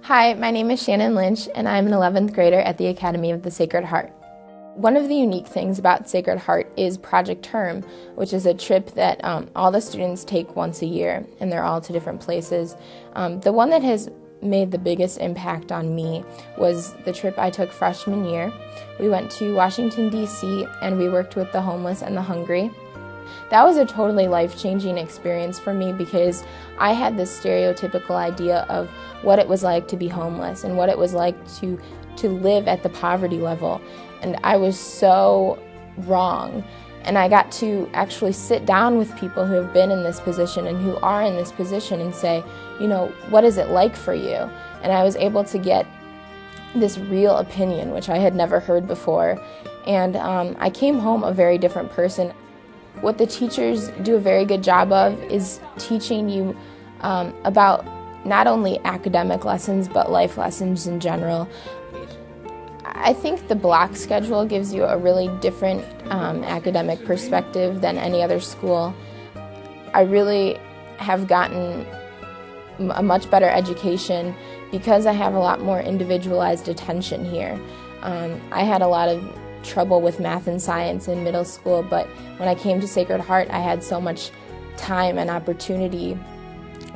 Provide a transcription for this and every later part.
Hi, my name is Shannon Lynch, and I'm an 11th grader at the Academy of the Sacred Heart. One of the unique things about Sacred Heart is Project Term, which is a trip that all the students take once a year, and they're all to different places. The one that has made the biggest impact on me was the trip I took freshman year. We went to Washington, D.C., and we worked with the homeless and the hungry. That was a totally life-changing experience for me because I had this stereotypical idea of what it was like to be homeless and what it was like to live at the poverty level. And I was so wrong. And I got to actually sit down with people who have been in this position and who are in this position and say, you know, what is it like for you? And I was able to get this real opinion, which I had never heard before. And I came home a very different person. What the teachers do a very good job of is teaching you about not only academic lessons, but life lessons in general. I think the block schedule gives you a really different academic perspective than any other school. I really have gotten a much better education because I have a lot more individualized attention here. I had a lot of trouble with math and science in middle school, but when I came to Sacred Heart, I had so much time and opportunity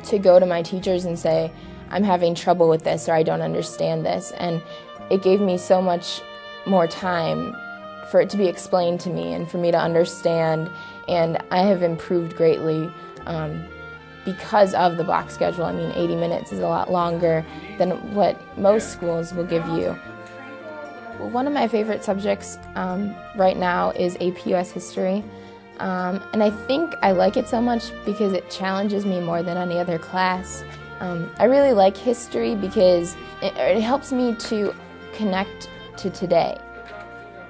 to go to my teachers and say, I'm having trouble with this or I don't understand this. And it gave me so much more time for it to be explained to me and for me to understand, and I have improved greatly because of the block schedule. I mean, 80 minutes is a lot longer than what most schools will give you. One of my favorite subjects right now is AP US History, and I think I like it so much because it challenges me more than any other class. I really like history because it helps me to connect to today.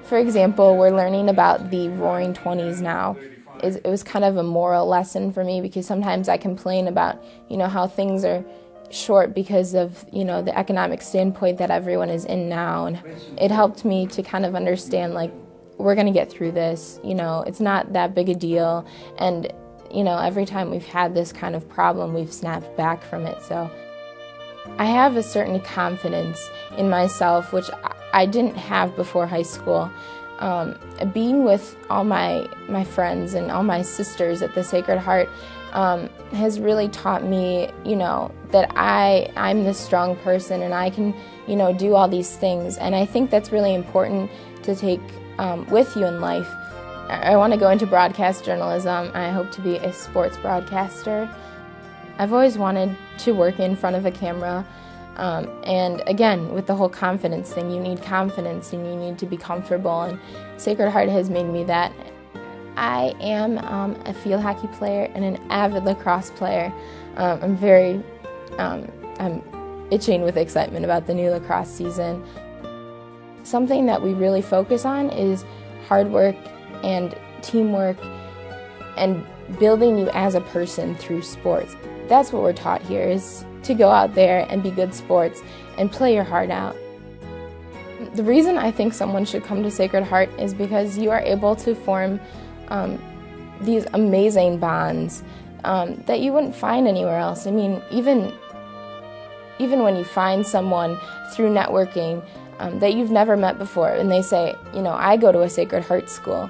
For example, we're learning about the Roaring '20s now. It was kind of a moral lesson for me because sometimes I complain about, how things are short because of, the economic standpoint that everyone is in now. And it helped me to kind of understand, we're going to get through this. It's not that big a deal. And, every time we've had this kind of problem, we've snapped back from it. So I have a certain confidence in myself, which I didn't have before high school. Being with all my friends and all my sisters at the Sacred Heart has really taught me, that I'm this strong person and I can, do all these things. And I think that's really important to take with you in life. I want to go into broadcast journalism. I hope to be a sports broadcaster. I've always wanted to work in front of a camera. And again, with the whole confidence thing, you need confidence and you need to be comfortable. And Sacred Heart has made me that. I am a field hockey player and an avid lacrosse player. I'm itching with excitement about the new lacrosse season. Something that we really focus on is hard work and teamwork and building you as a person through sports. That's what we're taught here, is to go out there and be good sports and play your heart out. The reason I think someone should come to Sacred Heart is because you are able to form these amazing bonds that you wouldn't find anywhere else. I mean, even when you find someone through networking that you've never met before and they say, I go to a Sacred Heart school,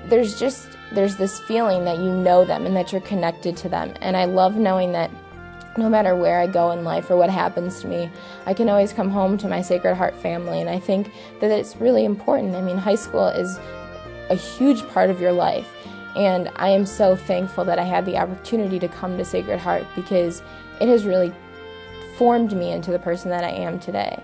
there's this feeling that you know them and that you're connected to them. And I love knowing that no matter where I go in life or what happens to me, I can always come home to my Sacred Heart family. And I think that it's really important. I mean, high school is a huge part of your life. And I am so thankful that I had the opportunity to come to Sacred Heart because it has really formed me into the person that I am today.